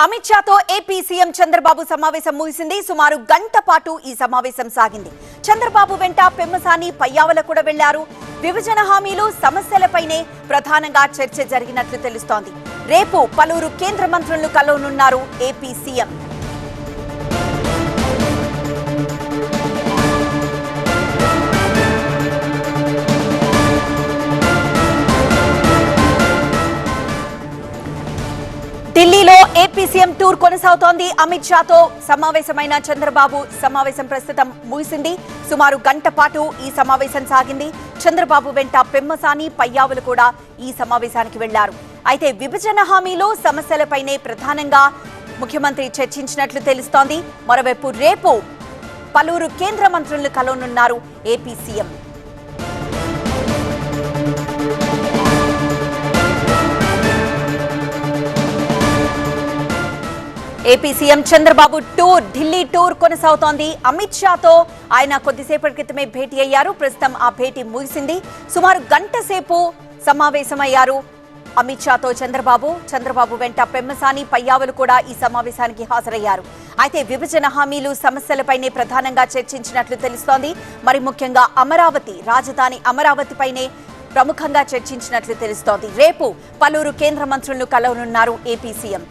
Amit షాతో AP CM Chandrababu సమావేశం ముగిసింది. సుమారు గంట పాటు ఈ సమావేశం సాగింది. చంద్రబాబు వెంట పెమ్మసాని పయ్యావల కూడా వెళ్లారు. విభజన హామీలు సమస్యలపైనే ప్రధానంగా చర్చ జరిగినట్లు తెలుస్తోంది. రేపు పలువురు కేంద్ర మంత్రులను కలవనున్నారు ఏపీ సీఎం. ఢిల్లీలో ఏపీ సీఎం టూర్ కొనసాగుతోంది. అమిత్ షాతో సమావేశమైన చంద్రబాబు సమావేశం ప్రస్తుతం ముగిసింది. సుమారు గంట పాటు ఈ సమావేశం సాగింది. చంద్రబాబు వెంట పెమ్మసాని పయ్యావులు కూడా ఈ సమావేశానికి వెళ్లారు. అయితే విభజన హామీలు సమస్యలపైనే ప్రధానంగా ముఖ్యమంత్రి చర్చించినట్లు తెలుస్తోంది. మరోవైపు రేపు పలువురు కేంద్ర మంత్రులను కలవనున్నారు AP CM. AP CM Chandrababu Delhi tour కొనసాగుతోంది. అమిత్ షాతో ఆయన కొద్దిసేపటి క్రితమే భేటీ అయ్యారు. ప్రస్తుతం ఆ భేటీ ముగిసింది. సుమారు గంట సేపు సమావేశమయ్యారు అమిత్ షాతో చంద్రబాబు వెంట పెమ్మసాని పయ్యావులు కూడా ఈ సమావేశానికి హాజరయ్యారు. అయితే విభజన హామీలు సమస్యలపైనే ప్రధానంగా చర్చించినట్లు తెలుస్తోంది. మరి ముఖ్యంగా రాజధాని అమరావతిపైనే ప్రముఖంగా చర్చించినట్లు తెలుస్తోంది. రేపు పలువురు కేంద్ర మంత్రులను కలవనున్నారు ఏపీ సీఎం.